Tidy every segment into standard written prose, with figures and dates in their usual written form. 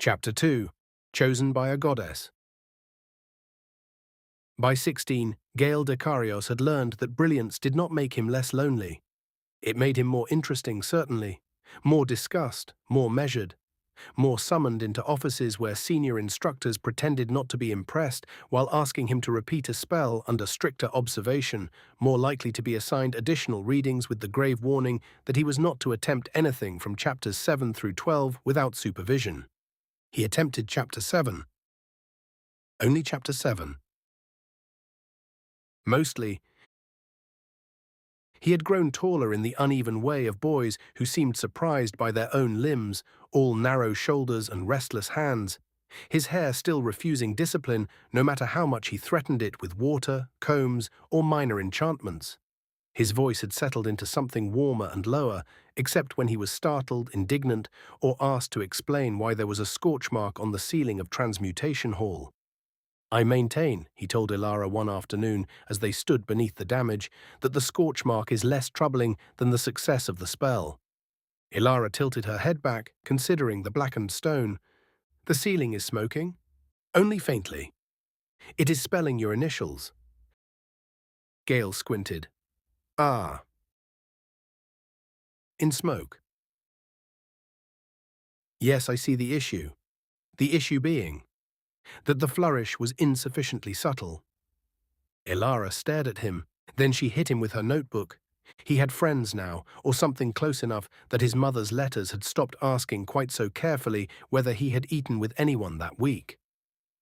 Chapter 2. Chosen by a Goddess. By 16, Gale Dekarios had learned that brilliance did not make him less lonely. It made him more interesting, certainly, more discussed, more measured, more summoned into offices where senior instructors pretended not to be impressed while asking him to repeat a spell under stricter observation, more likely to be assigned additional readings with the grave warning that he was not to attempt anything from chapters 7 through 12 without supervision. He attempted chapter 7. Only chapter 7. Mostly, he had grown taller in the uneven way of boys who seemed surprised by their own limbs, all narrow shoulders and restless hands, his hair still refusing discipline no matter how much he threatened it with water, combs, or minor enchantments. His voice had settled into something warmer and lower, except when he was startled, indignant, or asked to explain why there was a scorch mark on the ceiling of Transmutation Hall. "I maintain," he told Ilara one afternoon as they stood beneath the damage, "that the scorch mark is less troubling than the success of the spell." Ilara tilted her head back, considering the blackened stone. "The ceiling is smoking?" "Only faintly. It is spelling your initials." Gale squinted. "Ah. In smoke." "Yes, I see the issue. The issue being that the flourish was insufficiently subtle." Ilara stared at him, then she hit him with her notebook. He had friends now, or something close enough that his mother's letters had stopped asking quite so carefully whether he had eaten with anyone that week.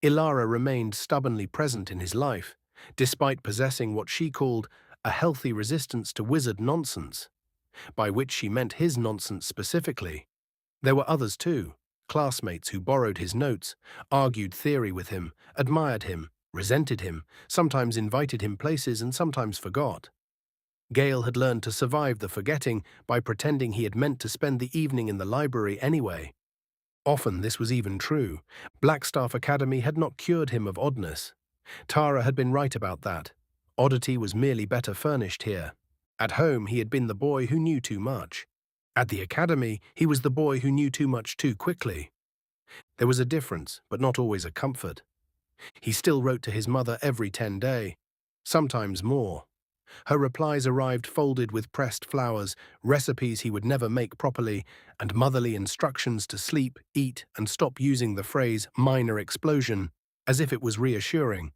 Ilara remained stubbornly present in his life, despite possessing what she called a healthy resistance to wizard nonsense, by which she meant his nonsense specifically. There were others too, classmates who borrowed his notes, argued theory with him, admired him, resented him, sometimes invited him places and sometimes forgot. Gale had learned to survive the forgetting by pretending he had meant to spend the evening in the library anyway. Often this was even true. Blackstaff Academy had not cured him of oddness. Tara had been right about that. Oddity was merely better furnished here. At home he had been the boy who knew too much. At the academy he was the boy who knew too much too quickly. There was a difference, but not always a comfort. He still wrote to his mother every 10 days, sometimes more. Her replies arrived folded with pressed flowers, recipes he would never make properly, and motherly instructions to sleep, eat, and stop using the phrase minor explosion, as if it was reassuring.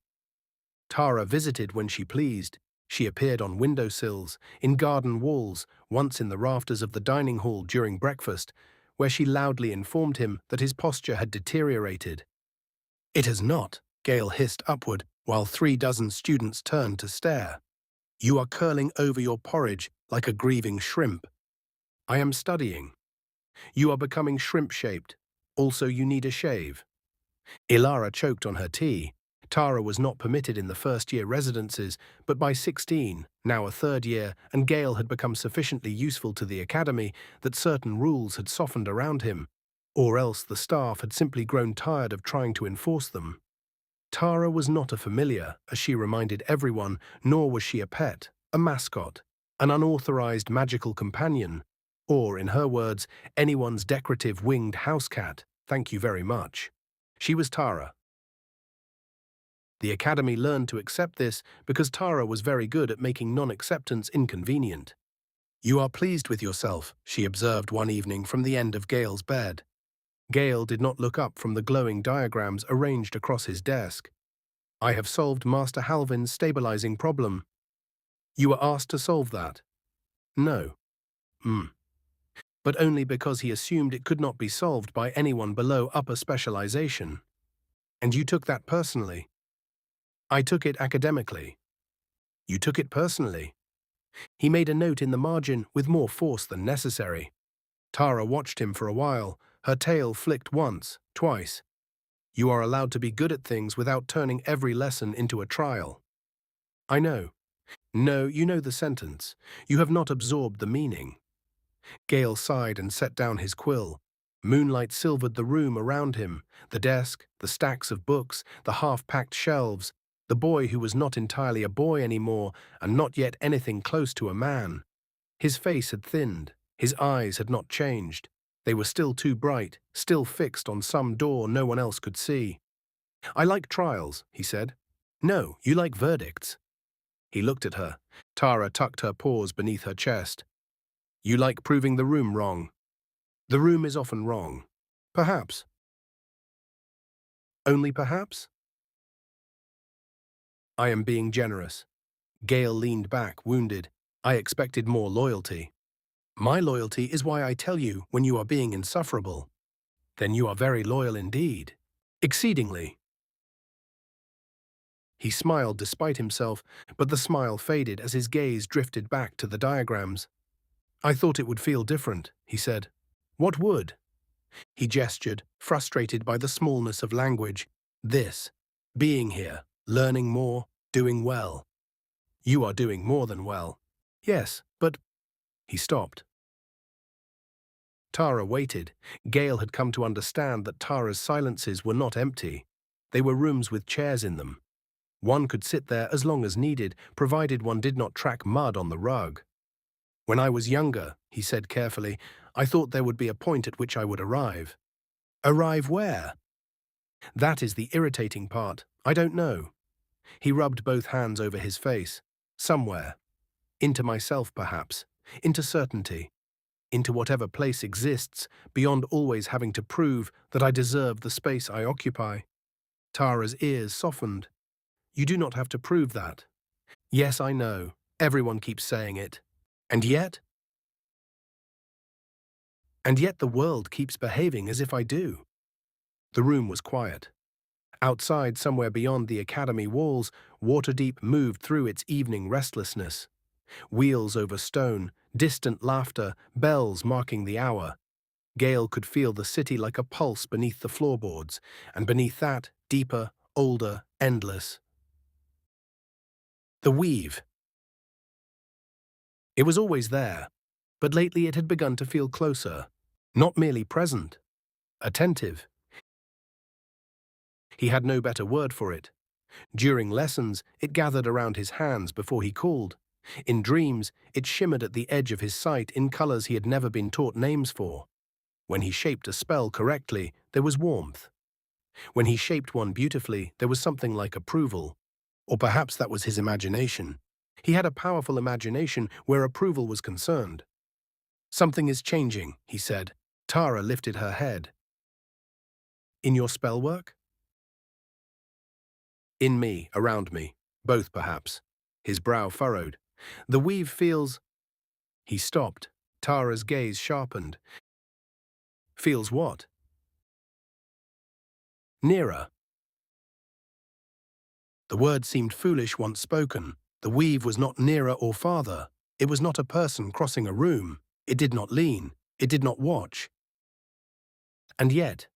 Tara visited when she pleased. She appeared on windowsills, in garden walls, once in the rafters of the dining hall during breakfast, where she loudly informed him that his posture had deteriorated. "It has not," Gale hissed upward, while 36 students turned to stare. "You are curling over your porridge like a grieving shrimp." "I am studying." "You are becoming shrimp-shaped. Also, you need a shave." Ilara choked on her tea. Tara was not permitted in the first-year residences, but by 16, now a third year, and Gale had become sufficiently useful to the academy that certain rules had softened around him, or else the staff had simply grown tired of trying to enforce them. Tara was not a familiar, as she reminded everyone, nor was she a pet, a mascot, an unauthorized magical companion, or, in her words, anyone's decorative winged house cat. Thank you very much. She was Tara. The academy learned to accept this because Tara was very good at making non-acceptance inconvenient. "You are pleased with yourself," she observed one evening from the end of Gale's bed. Gale did not look up from the glowing diagrams arranged across his desk. "I have solved Master Halvin's stabilizing problem." "You were asked to solve that?" "No." "But only because he assumed it could not be solved by anyone below upper specialization." "And you took that personally?" "I took it academically." "You took it personally?" He made a note in the margin with more force than necessary. Tara watched him for a while. Her tail flicked once, twice. "You are allowed to be good at things without turning every lesson into a trial." "I know." "No, you know the sentence. You have not absorbed the meaning." Gale sighed and set down his quill. Moonlight silvered the room around him, the desk, the stacks of books, the half-packed shelves, the boy who was not entirely a boy anymore and not yet anything close to a man. His face had thinned, his eyes had not changed. They were still too bright, still fixed on some door no one else could see. "I like trials," he said. "No, you like verdicts." He looked at her. Tara tucked her paws beneath her chest. "You like proving the room wrong." "The room is often wrong." "Perhaps." "Only perhaps?" "I am being generous." Gale leaned back, wounded. "I expected more loyalty." "My loyalty is why I tell you when you are being insufferable." "Then you are very loyal indeed." "Exceedingly." He smiled despite himself, but the smile faded as his gaze drifted back to the diagrams. "I thought it would feel different," he said. "What would?" He gestured, frustrated by the smallness of language. "This. Being here, learning more, doing well." "You are doing more than well." "Yes, but—" He stopped. Tara waited. Gale had come to understand that Tara's silences were not empty. They were rooms with chairs in them. One could sit there as long as needed, provided one did not track mud on the rug. "When I was younger," he said carefully, "I thought there would be a point at which I would arrive." "Arrive where?" "That is the irritating part. I don't know." He rubbed both hands over his face. "Somewhere. Into myself, perhaps. Into certainty. Into whatever place exists, beyond always having to prove that I deserve the space I occupy." Tara's ears softened. "You do not have to prove that." "Yes, I know. Everyone keeps saying it. And yet? And yet the world keeps behaving as if I do." The room was quiet. Outside, somewhere beyond the academy walls, Waterdeep moved through its evening restlessness. Wheels over stone, distant laughter, bells marking the hour. Gale could feel the city like a pulse beneath the floorboards, and beneath that, deeper, older, endless. The weave. It was always there, but lately it had begun to feel closer. Not merely present. Attentive. He had no better word for it. During lessons, it gathered around his hands before he called. In dreams, it shimmered at the edge of his sight in colors he had never been taught names for. When he shaped a spell correctly, there was warmth. When he shaped one beautifully, there was something like approval. Or perhaps that was his imagination. He had a powerful imagination where approval was concerned. "Something is changing," he said. Tara lifted her head. "In your spell work?" "In me, around me. Both, perhaps." His brow furrowed. "The weave feels—" He stopped. Tara's gaze sharpened. "Feels what?" "Nearer." The word seemed foolish once spoken. The weave was not nearer or farther. It was not a person crossing a room. It did not lean. It did not watch. And yet,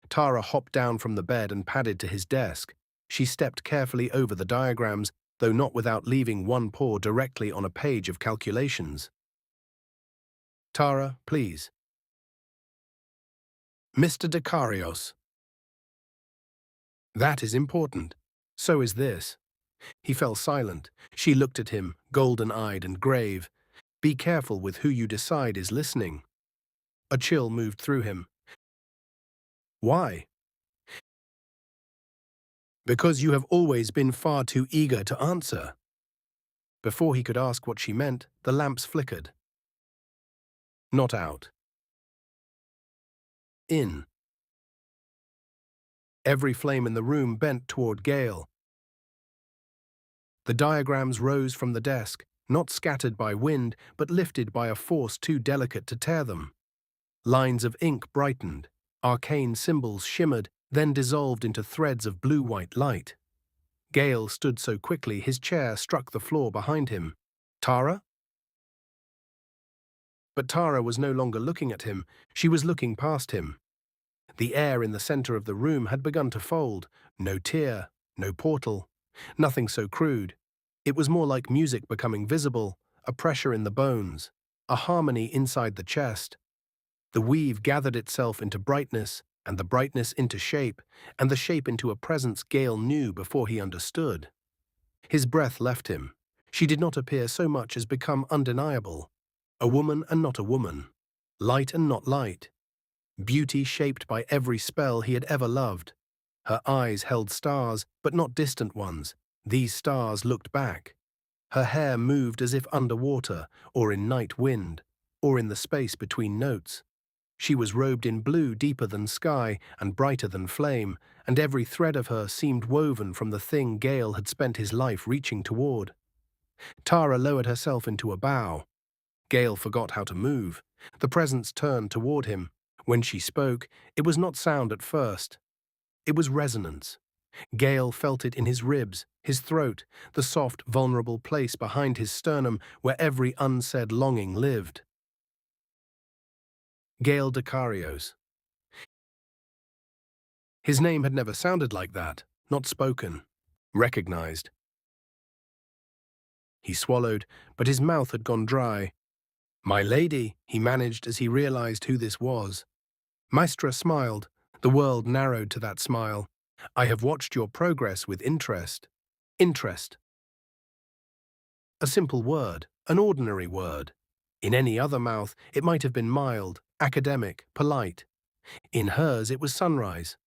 Tara hopped down from the bed and padded to his desk. She stepped carefully over the diagrams, though not without leaving one paw directly on a page of calculations. "Tara, please." "Mr. Dekarios." "That is important. So is this." He fell silent. She looked at him, golden-eyed and grave. "Be careful with who you decide is listening." A chill moved through him. "Why?" "Because you have always been far too eager to answer." Before he could ask what she meant, the lamps flickered. Not out. In. Every flame in the room bent toward Gale. The diagrams rose from the desk, not scattered by wind, but lifted by a force too delicate to tear them. Lines of ink brightened. Arcane symbols shimmered, then dissolved into threads of blue-white light. Gale stood so quickly his chair struck the floor behind him. "Tara?" But Tara was no longer looking at him. She was looking past him. The air in the center of the room had begun to fold. No tear, no portal, nothing so crude. It was more like music becoming visible, a pressure in the bones, a harmony inside the chest. The weave gathered itself into brightness, and the brightness into shape, and the shape into a presence Gale knew before he understood. His breath left him. She did not appear so much as become undeniable. A woman and not a woman. Light and not light. Beauty shaped by every spell he had ever loved. Her eyes held stars, but not distant ones. These stars looked back. Her hair moved as if underwater, or in night wind, or in the space between notes. She was robed in blue deeper than sky and brighter than flame, and every thread of her seemed woven from the thing Gale had spent his life reaching toward. Tara lowered herself into a bow. Gale forgot how to move. The presence turned toward him. When she spoke, it was not sound at first. It was resonance. Gale felt it in his ribs, his throat, the soft, vulnerable place behind his sternum where every unsaid longing lived. Gale Dekarios. His name had never sounded like that, not spoken, recognized. He swallowed, but his mouth had gone dry. "My lady," he managed as he realized who this was. Mystra smiled. The world narrowed to that smile. "I have watched your progress with interest." Interest. A simple word, an ordinary word. In any other mouth, it might have been mild, academic, polite. In hers, it was sunrise.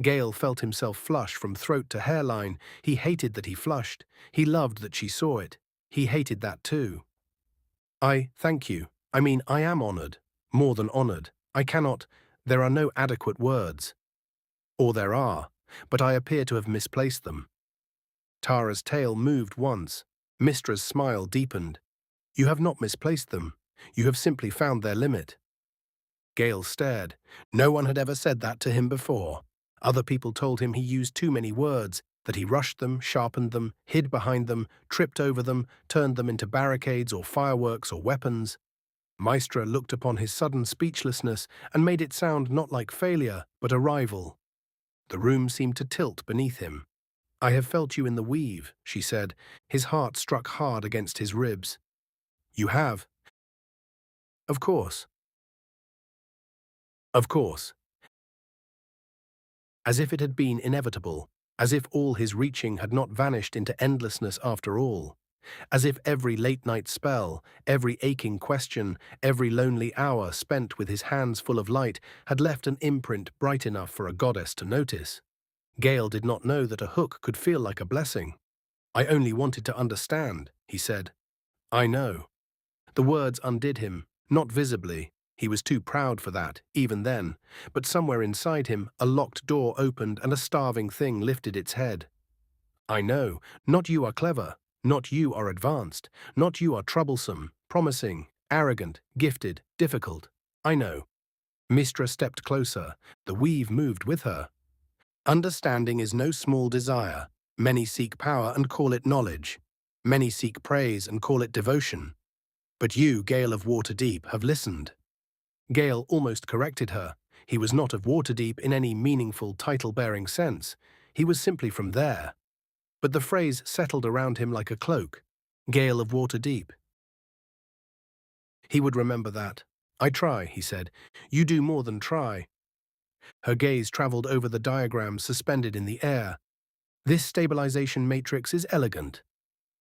Gale felt himself flush from throat to hairline. He hated that he flushed. He loved that she saw it. He hated that too. Thank you. I am honored. More than honored. I cannot. There are no adequate words. Or there are, but I appear to have misplaced them. Tara's tail moved once. Mystra's smile deepened. You have not misplaced them. You have simply found their limit. Gale stared. No one had ever said that to him before. Other people told him he used too many words, that he rushed them, sharpened them, hid behind them, tripped over them, turned them into barricades or fireworks or weapons. Mystra looked upon his sudden speechlessness and made it sound not like failure, but arrival. The room seemed to tilt beneath him. I have felt you in the weave, she said. His heart struck hard against his ribs. You have? Of course. Of course. As if it had been inevitable, as if all his reaching had not vanished into endlessness after all, as if every late-night spell, every aching question, every lonely hour spent with his hands full of light had left an imprint bright enough for a goddess to notice. Gale did not know that a hook could feel like a blessing. I only wanted to understand, he said. I know. The words undid him, not visibly. He was too proud for that, even then, but somewhere inside him a locked door opened and a starving thing lifted its head. I know, not you are clever, not you are advanced, not you are troublesome, promising, arrogant, gifted, difficult. I know. Mystra stepped closer. The weave moved with her. Understanding is no small desire. Many seek power and call it knowledge. Many seek praise and call it devotion. But you, Gale of Waterdeep, have listened. Gale almost corrected her. He was not of Waterdeep in any meaningful title-bearing sense. He was simply from there. But the phrase settled around him like a cloak. Gale of Waterdeep. He would remember that. I try, he said. You do more than try. Her gaze traveled over the diagram suspended in the air. This stabilization matrix is elegant.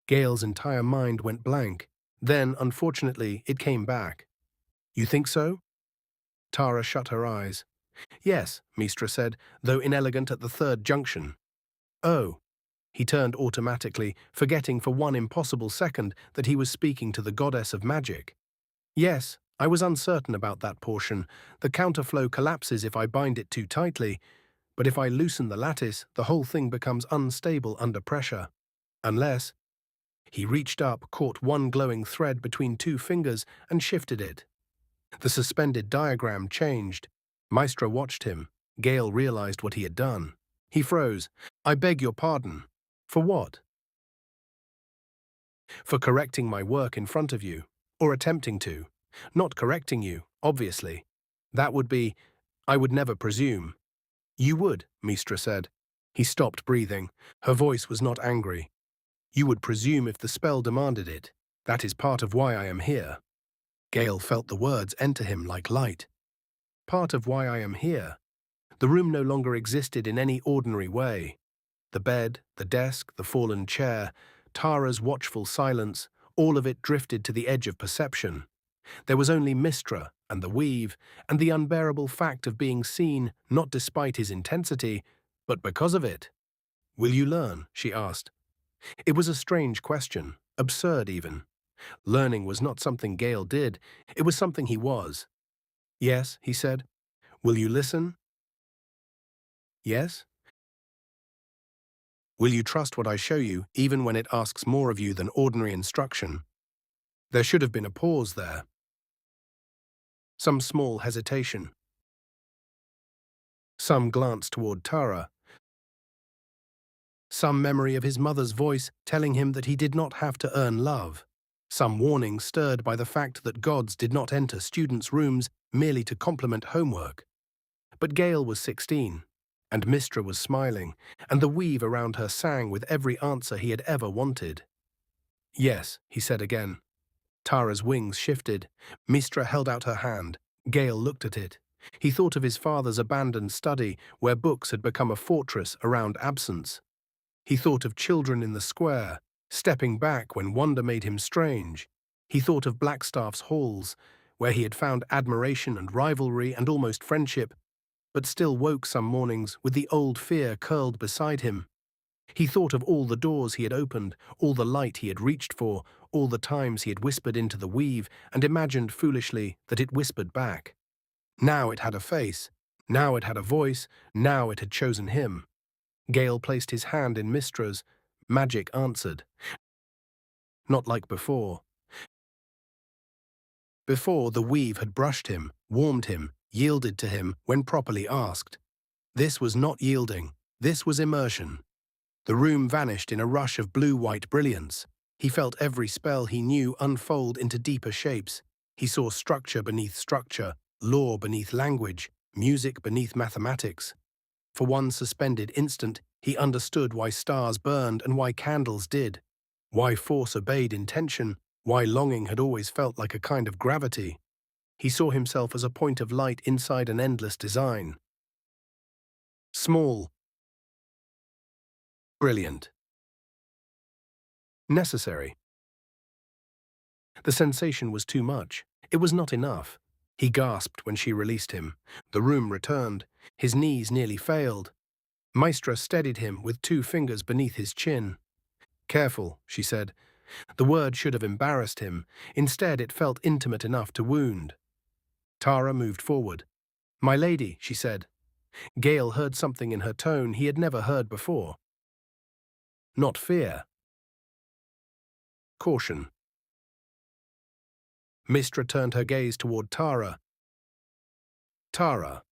Gale's entire mind went blank. Then, unfortunately, it came back. You think so? Tara shut her eyes. Yes, Mystra said, though inelegant at the third junction. Oh. He turned automatically, forgetting for one impossible second that he was speaking to the goddess of magic. Yes, I was uncertain about that portion. The counterflow collapses if I bind it too tightly, but if I loosen the lattice, the whole thing becomes unstable under pressure. Unless... He reached up, caught one glowing thread between two fingers, and shifted it. The suspended diagram changed. Mystra watched him. Gale realized what he had done. He froze. I beg your pardon. For what? For correcting my work in front of you, or attempting to. Not correcting you, obviously. That would be... I would never presume. You would, Mystra said. He stopped breathing. Her voice was not angry. You would presume if the spell demanded it. That is part of why I am here. Gale felt the words enter him like light. Part of why I am here. The room no longer existed in any ordinary way. The bed, the desk, the fallen chair, Tara's watchful silence, all of it drifted to the edge of perception. There was only Mystra and the weave, and the unbearable fact of being seen not despite his intensity, but because of it. "Will you learn?" she asked. It was a strange question, absurd even. Learning was not something Gale did, it was something he was. "Yes," he said. "Will you listen?" "Yes." "Will you trust what I show you, even when it asks more of you than ordinary instruction?" There should have been a pause there. Some small hesitation. Some glance toward Tara. Some memory of his mother's voice telling him that he did not have to earn love. Some warning stirred by the fact that gods did not enter students' rooms merely to compliment homework. But Gale was 16, and Mystra was smiling, and the weave around her sang with every answer he had ever wanted. "Yes," he said again. Tara's wings shifted. Mystra held out her hand. Gale looked at it. He thought of his father's abandoned study, where books had become a fortress around absence. He thought of children in the square, stepping back when wonder made him strange. He thought of Blackstaff's halls, where he had found admiration and rivalry and almost friendship, but still woke some mornings with the old fear curled beside him. He thought of all the doors he had opened, all the light he had reached for, all the times he had whispered into the weave and imagined foolishly that it whispered back. Now it had a face, now it had a voice, now it had chosen him. Gale placed his hand in Mystra's. Magic answered. Not like before. Before, the weave had brushed him, warmed him, yielded to him when properly asked. This was not yielding. This was immersion. The room vanished in a rush of blue-white brilliance. He felt every spell he knew unfold into deeper shapes. He saw structure beneath structure, law beneath language, music beneath mathematics. For one suspended instant, he understood why stars burned and why candles did, why force obeyed intention, why longing had always felt like a kind of gravity. He saw himself as a point of light inside an endless design. Small, brilliant, necessary. The sensation was too much. It was not enough. He gasped when she released him. The room returned. His knees nearly failed. Mystra steadied him with 2 fingers beneath his chin. "Careful," she said. The word should have embarrassed him. Instead, it felt intimate enough to wound. Tara moved forward. "My lady," she said. Gale heard something in her tone he had never heard before. Not fear. Caution. Mystra turned her gaze toward Tara. "Tara."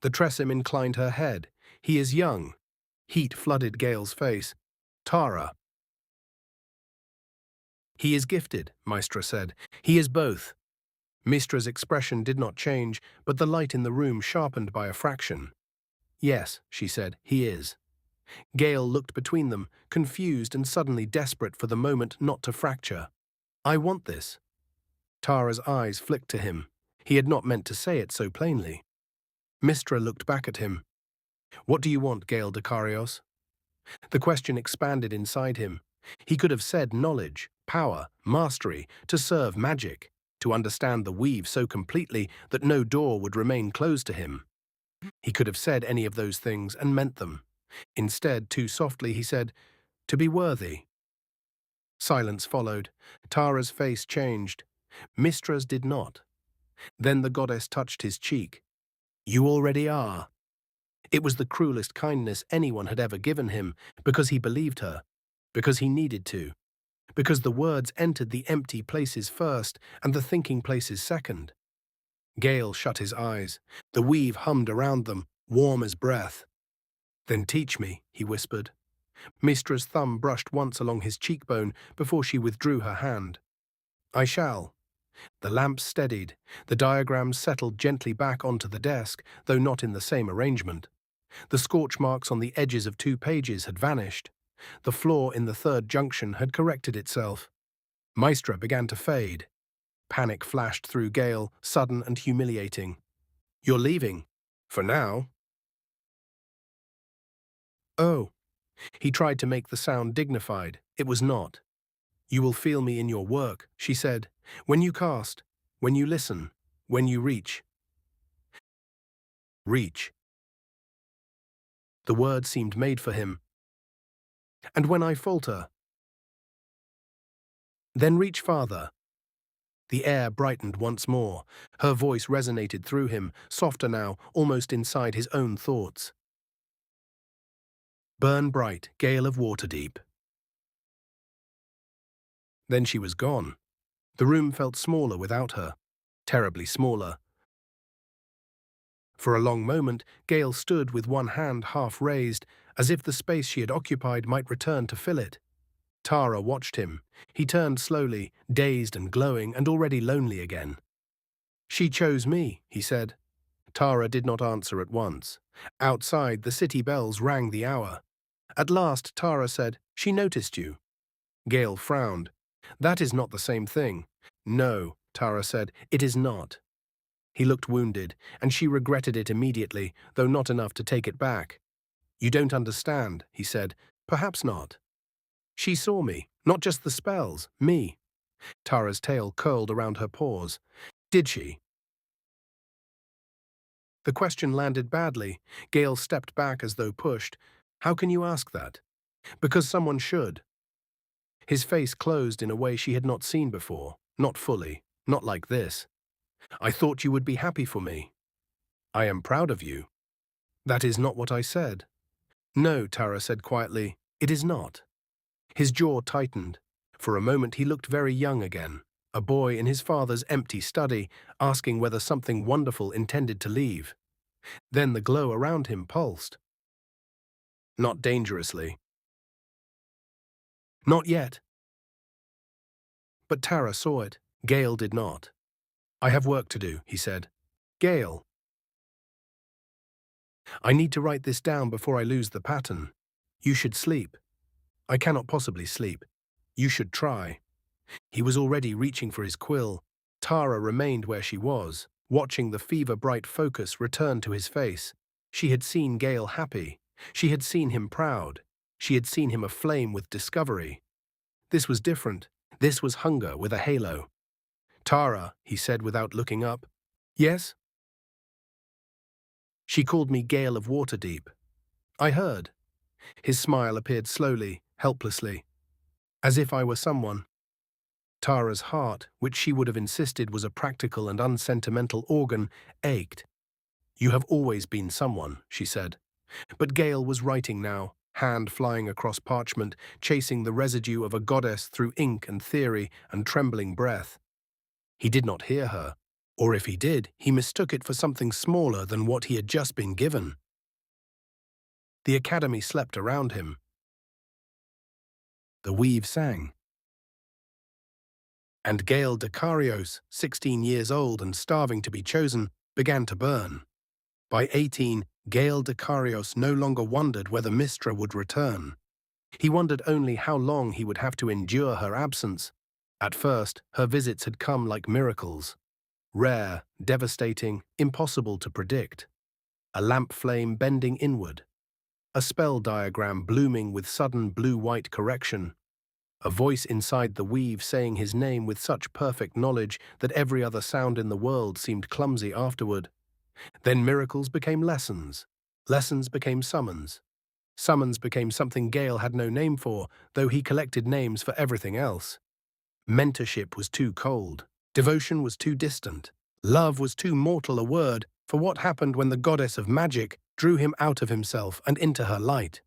The Tressym inclined her head. "He is young." Heat flooded Gale's face. "Tara." "He is gifted," Mystra said. "He is both." Mystra's expression did not change, but the light in the room sharpened by a fraction. "Yes," she said, "he is." Gale looked between them, confused and suddenly desperate for the moment not to fracture. "I want this." Tara's eyes flicked to him. He had not meant to say it so plainly. Mystra looked back at him. "What do you want, Gale Dekarios?" The question expanded inside him. He could have said knowledge, power, mastery, to serve magic, to understand the weave so completely that no door would remain closed to him. He could have said any of those things and meant them. Instead, too softly, he said, "To be worthy." Silence followed. Tara's face changed. Mystra's did not. Then the goddess touched his cheek. "You already are." It was the cruelest kindness anyone had ever given him, because he believed her, because he needed to, because the words entered the empty places first and the thinking places second. Gale shut his eyes. The weave hummed around them, warm as breath. "Then teach me," he whispered. Mystra's thumb brushed once along his cheekbone before she withdrew her hand. "I shall." The lamp steadied. The diagrams settled gently back onto the desk, though not in the same arrangement. The scorch marks on the edges of 2 pages had vanished. The flaw in the 3rd junction had corrected itself. Mystra began to fade. Panic flashed through Gale, sudden and humiliating. "You're leaving. For now." "Oh." He tried to make the sound dignified. It was not. You will feel me in your work, she said. When you cast, when you listen, when you reach. Reach. The word seemed made for him. And when I falter, then reach farther. The air brightened once more. Her voice resonated through him, softer now, almost inside his own thoughts. Burn bright, Gale of Waterdeep. Then she was gone. The room felt smaller without her, terribly smaller. For a long moment, Gale stood with one hand half raised, as if the space she had occupied might return to fill it. Tara watched him. He turned slowly, dazed and glowing, and already lonely again. She chose me, he said. Tara did not answer at once. Outside, the city bells rang the hour. At last, Tara said, "She noticed you." Gale frowned. "That is not the same thing." "No," Tara said, "it is not." He looked wounded, and she regretted it immediately, though not enough to take it back. "You don't understand," he said. "Perhaps not." She saw me, not just the spells, me. Tara's tail curled around her paws. Did she? The question landed badly. Gale stepped back as though pushed. How can you ask that? Because someone should. His face closed in a way she had not seen before, not fully, not like this. I thought you would be happy for me. I am proud of you. That is not what I said. No, Tara said quietly, it is not. His jaw tightened. For a moment he looked very young again, a boy in his father's empty study, asking whether something wonderful intended to leave. Then the glow around him pulsed. Not dangerously. Not yet. But Tara saw it. Gale did not. I have work to do, he said. Gale. I need to write this down before I lose the pattern. You should sleep. I cannot possibly sleep. You should try. He was already reaching for his quill. Tara remained where she was, watching the fever-bright focus return to his face. She had seen Gale happy. She had seen him proud. She had seen him aflame with discovery. This was different. This was hunger with a halo. Tara, he said without looking up. Yes? She called me Gale of Waterdeep. I heard. His smile appeared slowly, helplessly. As if I were someone. Tara's heart, which she would have insisted was a practical and unsentimental organ, ached. You have always been someone, she said. But Gale was writing now, hand flying across parchment, chasing the residue of a goddess through ink and theory and trembling breath. He did not hear her, or if he did, he mistook it for something smaller than what he had just been given. The academy slept around him. The weave sang. And Gale Dekarios, 16 years old and starving to be chosen, began to burn. By 18, Gale Dekarios no longer wondered whether Mystra would return. He wondered only how long he would have to endure her absence. At first, her visits had come like miracles. Rare, devastating, impossible to predict. A lamp flame bending inward. A spell diagram blooming with sudden blue-white correction. A voice inside the weave saying his name with such perfect knowledge that every other sound in the world seemed clumsy afterward. Then miracles became lessons. Lessons became summons. Summons became something Gale had no name for, though he collected names for everything else. Mentorship was too cold. Devotion was too distant. Love was too mortal a word for what happened when the goddess of magic drew him out of himself and into her light.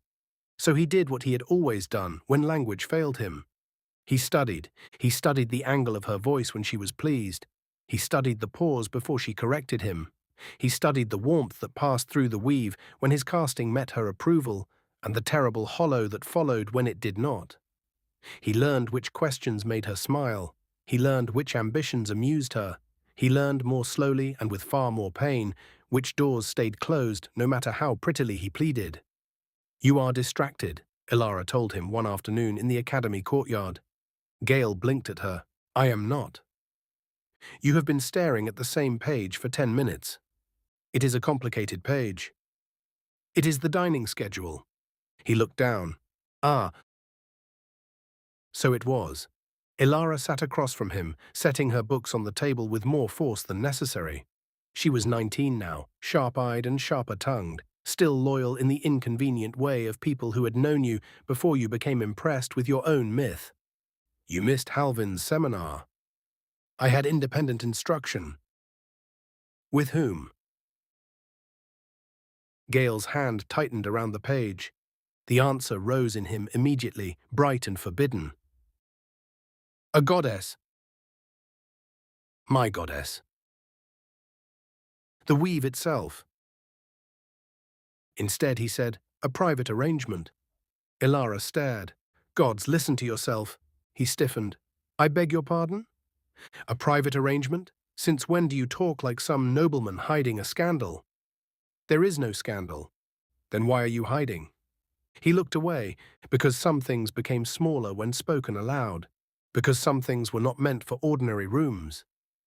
So he did what he had always done when language failed him. He studied. He studied the angle of her voice when she was pleased. He studied the pause before she corrected him. He studied the warmth that passed through the weave when his casting met her approval, and the terrible hollow that followed when it did not. He learned which questions made her smile. He learned which ambitions amused her. He learned more slowly and with far more pain which doors stayed closed no matter how prettily he pleaded. You are distracted, Ilara told him one afternoon in the academy courtyard. Gale blinked at her. I am not. You have been staring at the same page for 10 minutes. It is a complicated page. It is the dining schedule. He looked down. Ah, so it was. Ilara sat across from him, setting her books on the table with more force than necessary. She was 19 now, sharp-eyed and sharper-tongued, still loyal in the inconvenient way of people who had known you before you became impressed with your own myth. You missed Halvin's seminar. I had independent instruction. With whom? Gale's hand tightened around the page. The answer rose in him immediately, bright and forbidden. A goddess. My goddess. The weave itself. Instead, he said, a private arrangement. Ilara stared. Gods, listen to yourself. He stiffened. I beg your pardon? A private arrangement? Since when do you talk like some nobleman hiding a scandal? There is no scandal. Then why are you hiding? He looked away, because some things became smaller when spoken aloud, because some things were not meant for ordinary rooms,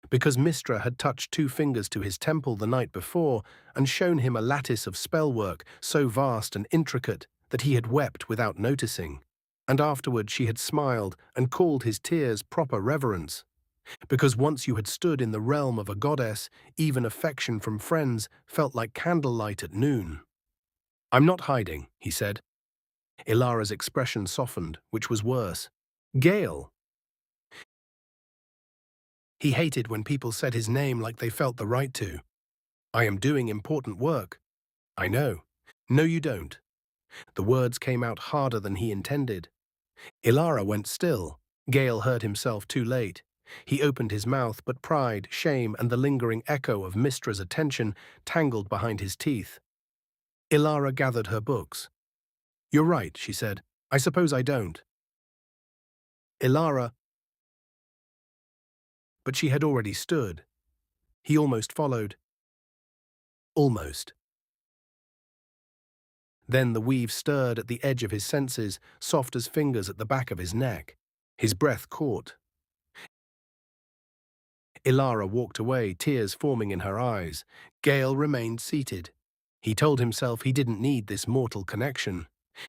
because Mystra had touched 2 fingers to his temple the night before and shown him a lattice of spellwork so vast and intricate that he had wept without noticing, and afterward she had smiled and called his tears proper reverence. Because once you had stood in the realm of a goddess, even affection from friends felt like candlelight at noon. I'm not hiding, he said. Ilara's expression softened, which was worse. Gale. He hated when people said his name like they felt the right to. I am doing important work. I know. No, you don't. The words came out harder than he intended. Ilara went still. Gale heard himself too late. He opened his mouth, but pride, shame, and the lingering echo of Mystra's attention tangled behind his teeth. Ilara gathered her books. You're right, she said. I suppose I don't. Ilara. But she had already stood. He almost followed. Almost. Then the weave stirred at the edge of his senses, soft as fingers at the back of his neck. His breath caught. Ilara walked away, tears forming in her eyes. Gale remained seated. He told himself he didn't need this mortal connection.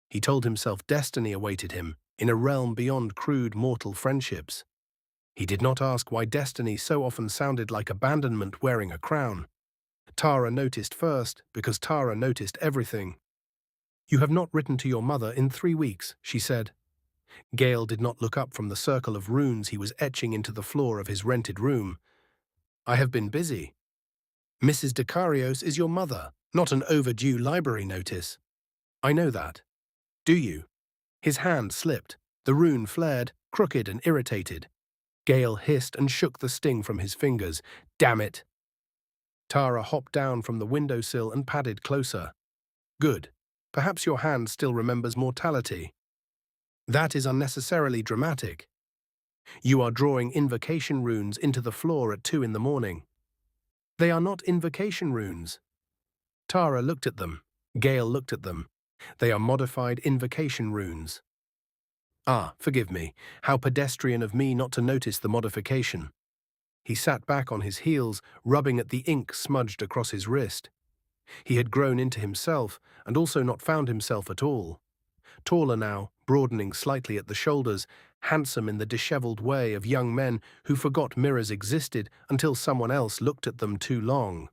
He told himself destiny awaited him, in a realm beyond crude mortal friendships. He did not ask why destiny so often sounded like abandonment wearing a crown. Tara noticed first, because Tara noticed everything. You have not written to your mother in 3 weeks, she said. Gale did not look up from the circle of runes he was etching into the floor of his rented room. I have been busy. Mrs. Dekarios is your mother, not an overdue library notice. I know that. Do you? His hand slipped. The rune flared, crooked and irritated. Gale hissed and shook the sting from his fingers. Damn it! Tara hopped down from the windowsill and padded closer. Good. Perhaps your hand still remembers mortality. That is unnecessarily dramatic. You are drawing invocation runes into the floor at 2 in the morning. They are not invocation runes. Tara looked at them. Gale looked at them. They are modified invocation runes. Ah, forgive me. How pedestrian of me not to notice the modification. He sat back on his heels, rubbing at the ink smudged across his wrist. He had grown into himself, and also not found himself at all. Taller now, broadening slightly at the shoulders, handsome in the disheveled way of young men who forgot mirrors existed until someone else looked at them too long.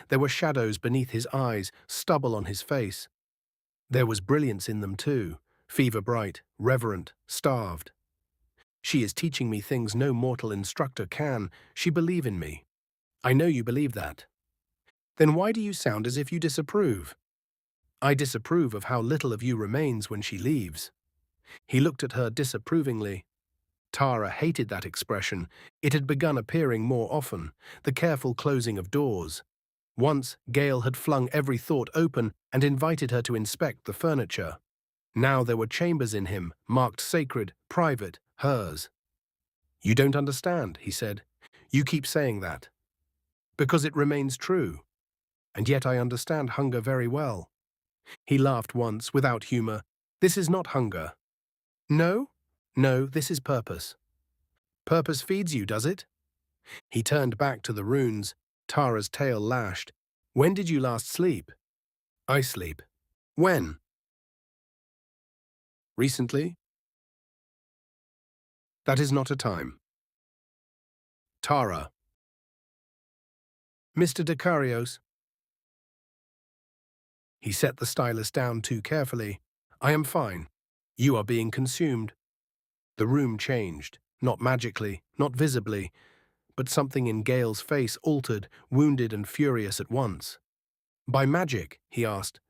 There were shadows beneath his eyes, stubble on his face. There was brilliance in them too, fever-bright, reverent, starved. She is teaching me things no mortal instructor can. She believe in me. I know you believe that. Then why do you sound as if you disapprove? I disapprove of how little of you remains when she leaves. He looked at her disapprovingly. Tara hated that expression. It had begun appearing more often, the careful closing of doors. Once, Gale had flung every thought open and invited her to inspect the furniture. Now there were chambers in him, marked sacred, private, hers. You don't understand, he said. You keep saying that. Because it remains true. And yet I understand hunger very well. He laughed once, without humor. This is not hunger. No? No, this is purpose. Purpose feeds you, does it? He turned back to the runes. Tara's tail lashed. When did you last sleep? I sleep. When? Recently? That is not a time. Tara. Mr. Dekarios. He set the stylus down too carefully. I am fine. You are being consumed. The room changed, not magically, not visibly, but something in Gale's face altered, wounded and furious at once. By magic, he asked.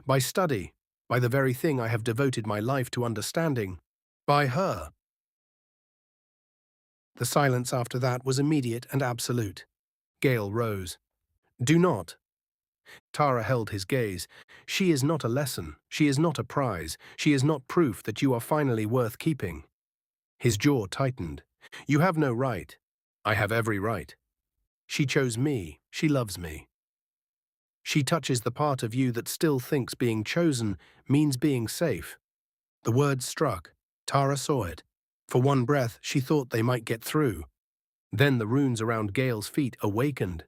By study, by the very thing I have devoted my life to understanding. By her. The silence after that was immediate and absolute. Gale rose. Do not. Tara held his gaze. She is not a lesson. She is not a prize. She is not proof that you are finally worth keeping. His jaw tightened. You have no right. I have every right. She chose me. She loves me. She touches the part of you that still thinks being chosen means being safe. The words struck. Tara saw it. For one breath, she thought they might get through. Then the runes around Gale's feet awakened.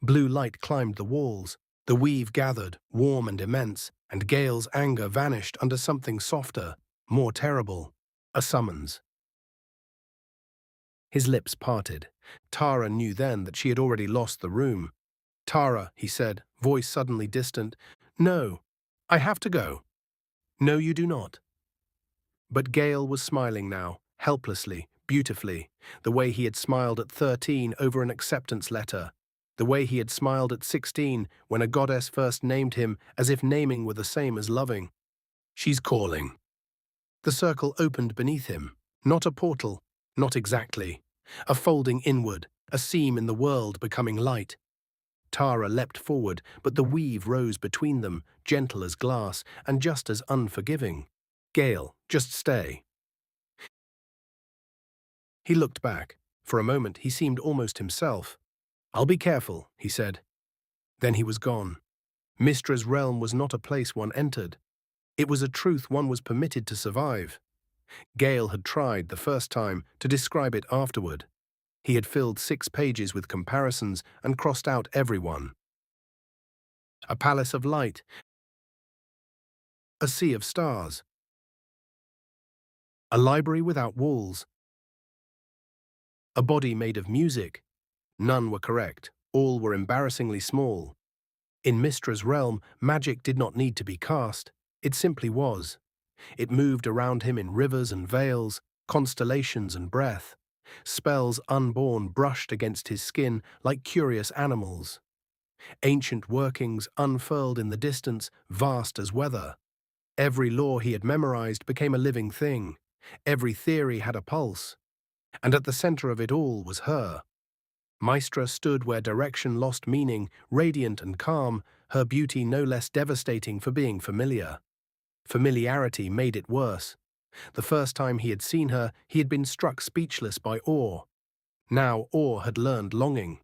Blue light climbed the walls. The weave gathered, warm and immense, and Gale's anger vanished under something softer, more terrible. A summons. His lips parted. Tara knew then that she had already lost the room. Tara, he said, voice suddenly distant. No, I have to go. No, you do not. But Gale was smiling now, helplessly, beautifully, the way he had smiled at 13 over an acceptance letter, the way he had smiled at 16 when a goddess first named him as if naming were the same as loving. She's calling. The circle opened beneath him, not a portal, not exactly, a folding inward, a seam in the world becoming light. Tara leapt forward, but the weave rose between them, gentle as glass and just as unforgiving. Gale, just stay. He looked back. For a moment he seemed almost himself. I'll be careful, he said. Then he was gone. Mystra's realm was not a place one entered. It was a truth one was permitted to survive. Gale had tried, the first time, to describe it afterward. He had filled 6 pages with comparisons and crossed out everyone. A palace of light. A sea of stars. A library without walls. A body made of music. None were correct. All were embarrassingly small. In Mystra's realm, magic did not need to be cast. It simply was. It moved around him in rivers and vales, constellations and breath. Spells unborn brushed against his skin like curious animals. Ancient workings unfurled in the distance, vast as weather. Every law he had memorized became a living thing. Every theory had a pulse. And at the center of it all was her. Mystra stood where direction lost meaning, radiant and calm, her beauty no less devastating for being familiar. Familiarity made it worse. The first time he had seen her, he had been struck speechless by awe. Now awe had learned longing.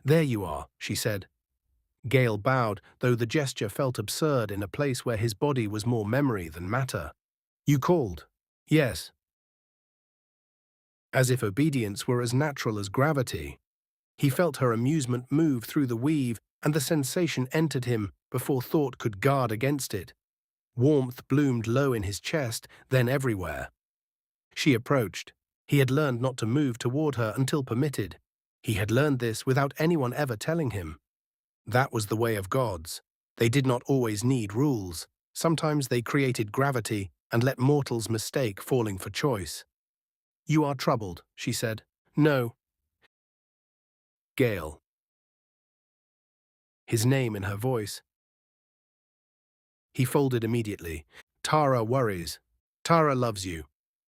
There you are, she said. Gale bowed, though the gesture felt absurd in a place where his body was more memory than matter. You called. Yes. As if obedience were as natural as gravity. He felt her amusement move through the weave, and the sensation entered him before thought could guard against it. Warmth bloomed low in his chest, then everywhere. She approached. He had learned not to move toward her until permitted. He had learned this without anyone ever telling him. That was the way of gods. They did not always need rules. Sometimes they created gravity and let mortals mistake falling for choice. You are troubled, she said. No. Gale. His name in her voice. He folded immediately. Tara worries. Tara loves you.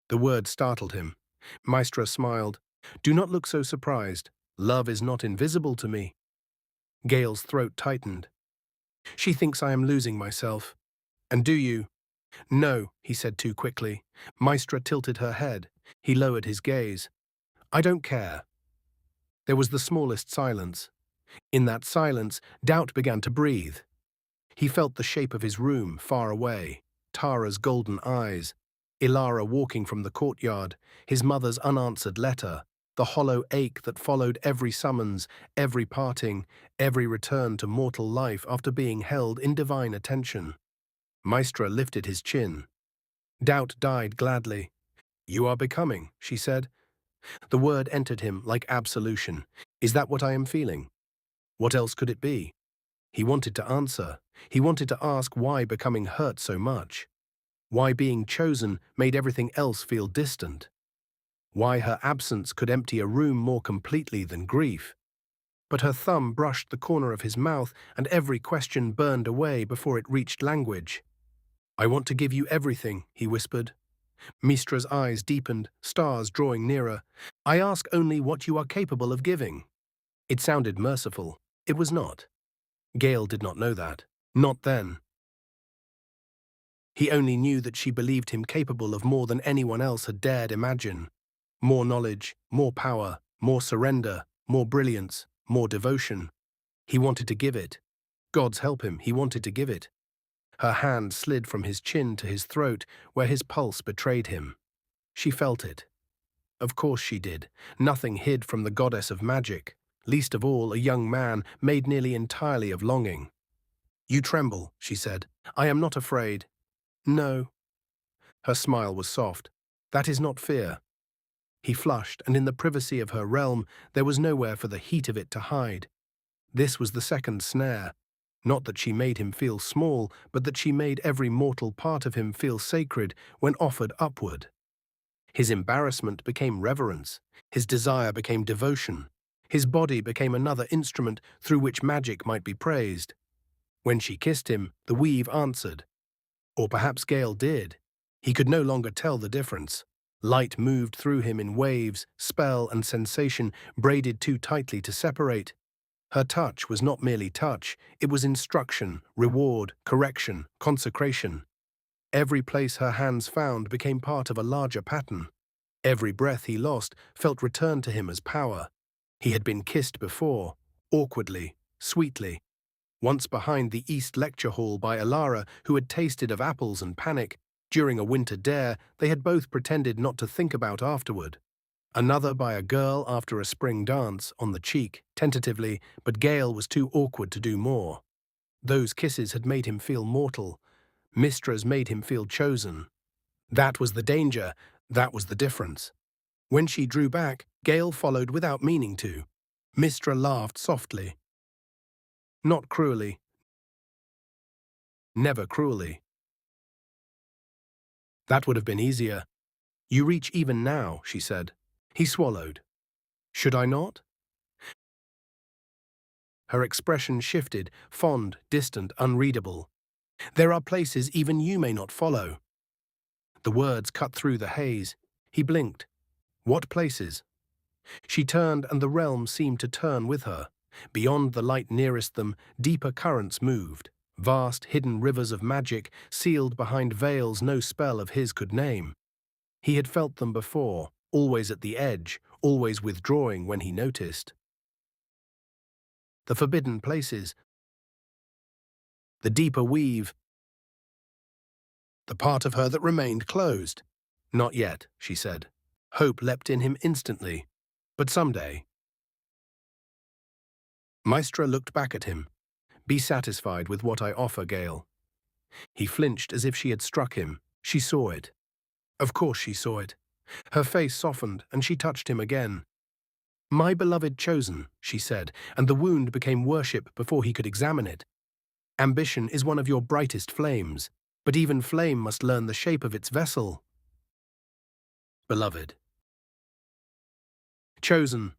The word startled him. Mystra smiled. Do not look so surprised. Love is not invisible to me. Gale's throat tightened. She thinks I am losing myself. And do you? No, he said too quickly. Mystra tilted her head. He lowered his gaze. I don't care. There was the smallest silence. In that silence, doubt began to breathe. He felt the shape of his room far away, Tara's golden eyes, Ilara walking from the courtyard, his mother's unanswered letter, the hollow ache that followed every summons, every parting, every return to mortal life after being held in divine attention. Mystra lifted his chin. Doubt died gladly. You are becoming, she said. The word entered him like absolution. Is that what I am feeling? What else could it be? He wanted to answer. He wanted to ask why becoming hurt so much. Why being chosen made everything else feel distant. Why her absence could empty a room more completely than grief. But her thumb brushed the corner of his mouth, and every question burned away before it reached language. I want to give you everything, he whispered. Mystra's eyes deepened, stars drawing nearer. I ask only what you are capable of giving. It sounded merciful. It was not. Gale did not know that. Not then. He only knew that she believed him capable of more than anyone else had dared imagine. More knowledge, more power, more surrender, more brilliance, more devotion. He wanted to give it. Gods help him, he wanted to give it. Her hand slid from his chin to his throat, where his pulse betrayed him. She felt it. Of course she did. Nothing hid from the goddess of magic, least of all a young man made nearly entirely of longing. You tremble, she said. I am not afraid. No. Her smile was soft. That is not fear. He flushed, and in the privacy of her realm, there was nowhere for the heat of it to hide. This was the second snare. Not that she made him feel small, but that she made every mortal part of him feel sacred when offered upward. His embarrassment became reverence. His desire became devotion. His body became another instrument through which magic might be praised. When she kissed him, the weave answered. Or perhaps Gale did. He could no longer tell the difference. Light moved through him in waves, spell and sensation, braided too tightly to separate. Her touch was not merely touch, it was instruction, reward, correction, consecration. Every place her hands found became part of a larger pattern. Every breath he lost felt returned to him as power. He had been kissed before, awkwardly, sweetly. Once behind the East Lecture Hall by Alara, who had tasted of apples and panic. During a winter dare, they had both pretended not to think about afterward. Another by a girl after a spring dance, on the cheek, tentatively, but Gale was too awkward to do more. Those kisses had made him feel mortal. Mystra's made him feel chosen. That was the danger, that was the difference. When she drew back, Gale followed without meaning to. Mystra laughed softly. Not cruelly. Never cruelly. That would have been easier. You reach even now, she said. He swallowed. Should I not? Her expression shifted, fond, distant, unreadable. There are places even you may not follow. The words cut through the haze. He blinked. What places? She turned, and the realm seemed to turn with her. Beyond the light nearest them, deeper currents moved. Vast, hidden rivers of magic, sealed behind veils no spell of his could name. He had felt them before, always at the edge, always withdrawing when he noticed. The forbidden places, the deeper weave, the part of her that remained closed. Not yet, she said. Hope leapt in him instantly. But someday. Mystra looked back at him. Be satisfied with what I offer, Gale. He flinched as if she had struck him. She saw it. Of course she saw it. Her face softened, and she touched him again. My beloved chosen, she said, and the wound became worship before he could examine it. Ambition is one of your brightest flames, but even flame must learn the shape of its vessel. Beloved. Chosen.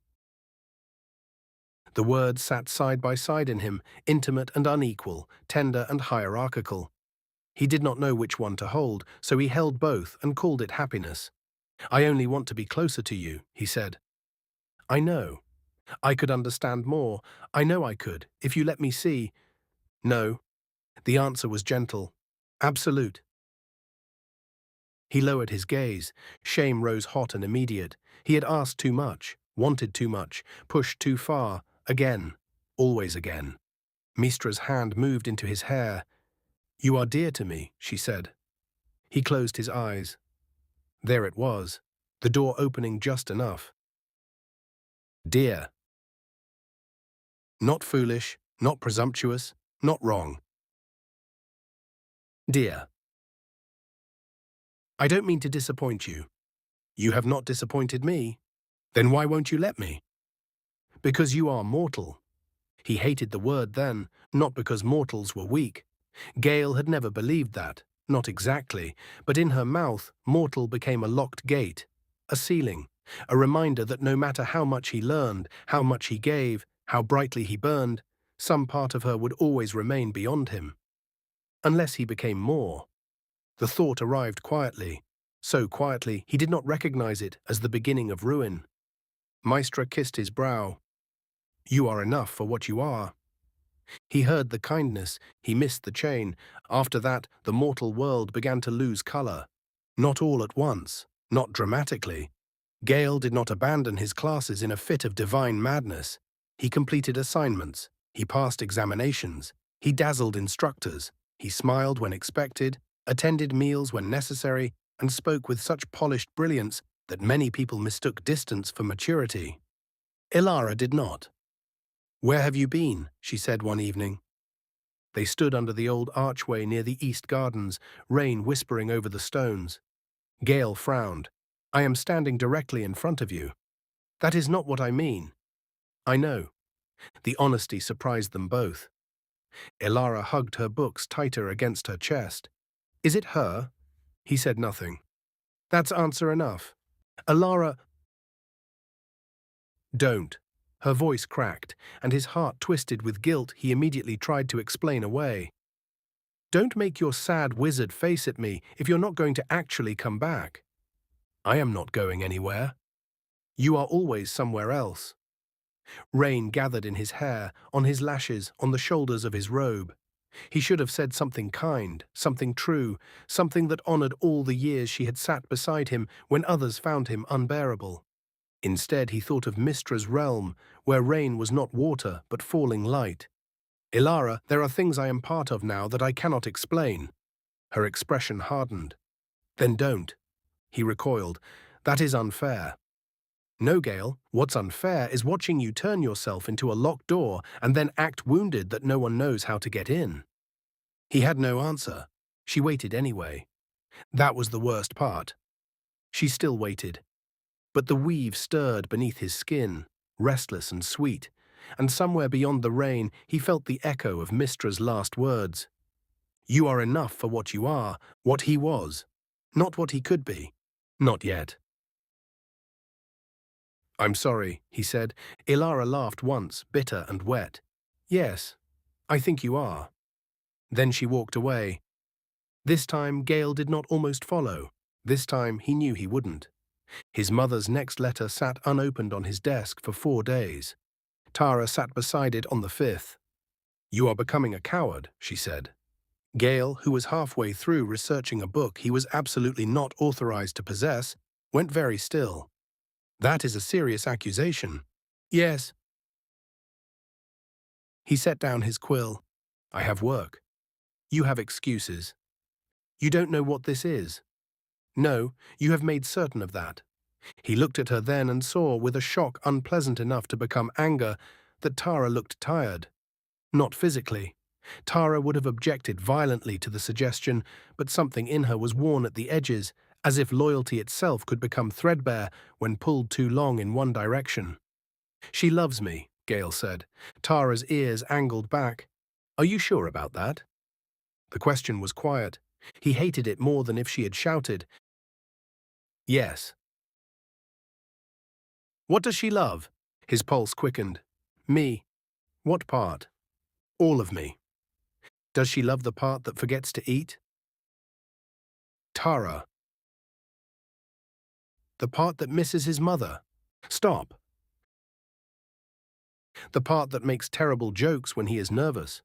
The words sat side by side in him, intimate and unequal, tender and hierarchical. He did not know which one to hold, so he held both and called it happiness. I only want to be closer to you, he said. I know. I could understand more. I know I could, if you let me see. No. The answer was gentle. Absolute. He lowered his gaze. Shame rose hot and immediate. He had asked too much, wanted too much, pushed too far. Again. Always again. Mystra's hand moved into his hair. You are dear to me, she said. He closed his eyes. There it was, the door opening just enough. Dear. Not foolish, not presumptuous, not wrong. Dear. I don't mean to disappoint you. You have not disappointed me. Then why won't you let me? Because you are mortal. He hated the word then, not because mortals were weak. Gale had never believed that, not exactly, but in her mouth, mortal became a locked gate, a ceiling, a reminder that no matter how much he learned, how much he gave, how brightly he burned, some part of her would always remain beyond him. Unless he became more. The thought arrived quietly, so quietly he did not recognize it as the beginning of ruin. Mystra kissed his brow. You are enough for what you are. He heard the kindness, he missed the chain. After that, the mortal world began to lose color. Not all at once, not dramatically. Gale did not abandon his classes in a fit of divine madness. He completed assignments, he passed examinations, he dazzled instructors, he smiled when expected, attended meals when necessary, and spoke with such polished brilliance that many people mistook distance for maturity. Ilara did not. Where have you been? She said one evening. They stood under the old archway near the east gardens, rain whispering over the stones. Gale frowned. I am standing directly in front of you. That is not what I mean. I know. The honesty surprised them both. Ilara hugged her books tighter against her chest. Is it her? He said nothing. That's answer enough. Ilara, don't. Her voice cracked, and his heart twisted with guilt he immediately tried to explain away. Don't make your sad wizard face at me if you're not going to actually come back. I am not going anywhere. You are always somewhere else. Rain gathered in his hair, on his lashes, on the shoulders of his robe. He should have said something kind, something true, something that honored all the years she had sat beside him when others found him unbearable. Instead, he thought of Mystra's realm, where rain was not water but falling light. Ilara, there are things I am part of now that I cannot explain. Her expression hardened. Then don't. He recoiled. That is unfair. No, Gale, what's unfair is watching you turn yourself into a locked door and then act wounded that no one knows how to get in. He had no answer. She waited anyway. That was the worst part. She still waited. But the weave stirred beneath his skin, restless and sweet, and somewhere beyond the rain he felt the echo of Mystra's last words. You are enough for what you are, what he was, not what he could be. Not yet. I'm sorry, he said. Ilara laughed once, bitter and wet. Yes, I think you are. Then she walked away. This time Gale did not almost follow. This time he knew he wouldn't. His mother's next letter sat unopened on his desk for 4 days. Tara sat beside it on the 5th. You are becoming a coward, she said. Gale, who was halfway through researching a book he was absolutely not authorized to possess, went very still. That is a serious accusation. Yes. He set down his quill. I have work. You have excuses. You don't know what this is. No, you have made certain of that. He looked at her then and saw, with a shock unpleasant enough to become anger, that Tara looked tired. Not physically. Tara would have objected violently to the suggestion, but something in her was worn at the edges, as if loyalty itself could become threadbare when pulled too long in one direction. She loves me, Gale said. Tara's ears angled back. Are you sure about that? The question was quiet. He hated it more than if she had shouted. Yes. What does she love? His pulse quickened. Me. What part? All of me. Does she love the part that forgets to eat? Tara. The part that misses his mother. Stop. The part that makes terrible jokes when he is nervous.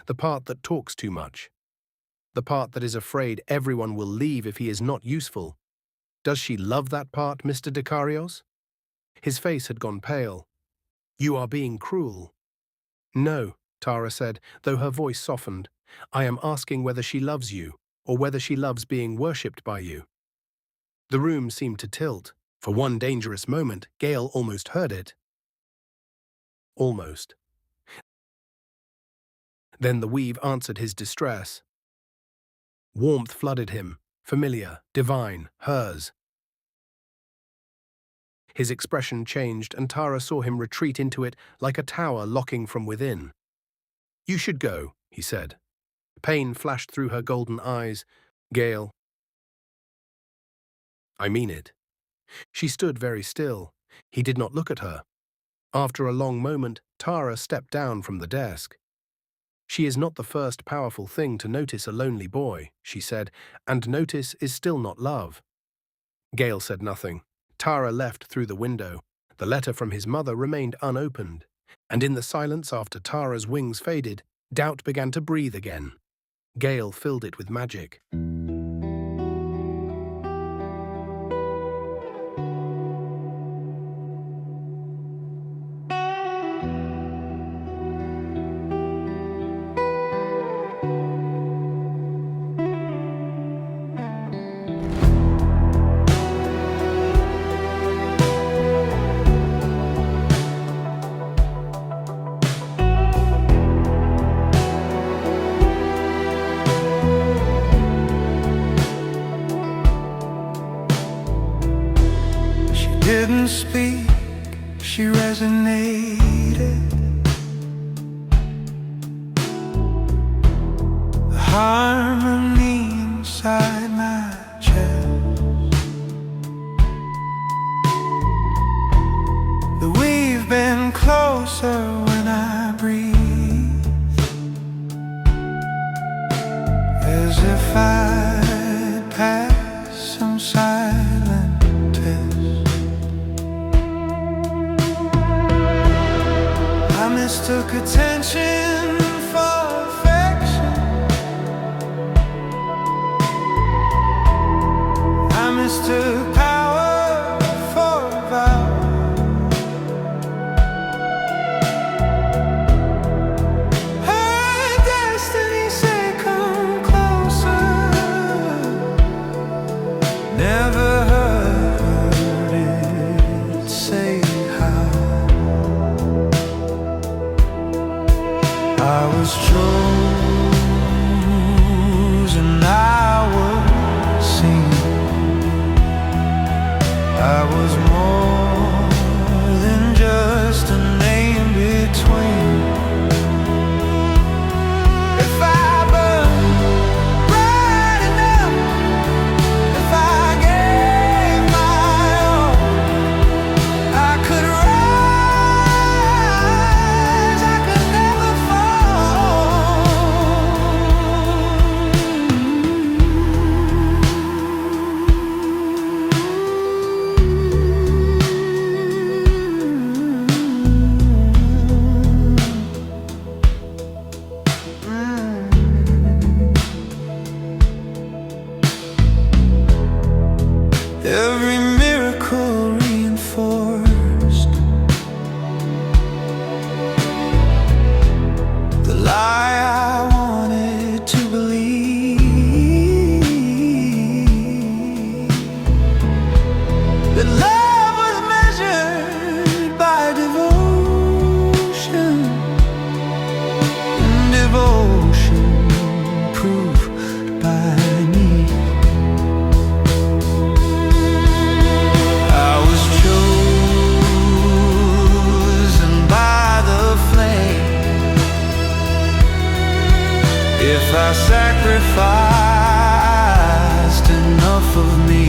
The part that talks too much. The part that is afraid everyone will leave if he is not useful. Does she love that part, Mr. Dekarios? His face had gone pale. You are being cruel. No, Tara said, though her voice softened. I am asking whether she loves you, or whether she loves being worshipped by you. The room seemed to tilt. For one dangerous moment, Gale almost heard it. Almost. Then the weave answered his distress. Warmth flooded him, familiar, divine, hers. His expression changed, and Tara saw him retreat into it like a tower locking from within. "You should go," he said. Pain flashed through her golden eyes. "Gale, I mean it." She stood very still. He did not look at her. After a long moment, Tara stepped down from the desk. "She is not the first powerful thing to notice a lonely boy," she said, "and notice is still not love." Gale said nothing. Tara left through the window. The letter from his mother remained unopened, and in the silence after Tara's wings faded, doubt began to breathe again. Gale filled it with magic. Didn't speak, she resonated. The harmony inside my chest, that we've been closer when I breathe, as if I'd passed some silent test. I mistook attention for affection. I mistook power for a vow. Her destiny said come closer. Never heard it say how. I was chosen, I was seen. I was more than just a name between. If I burned bright enough, if I gave my all, I could rise, I could never every miracle reinforced the lie I wanted to believe, that love was measured by devotion, and devotion proved by need. I was chosen by the flame. If I sacrificed enough of me,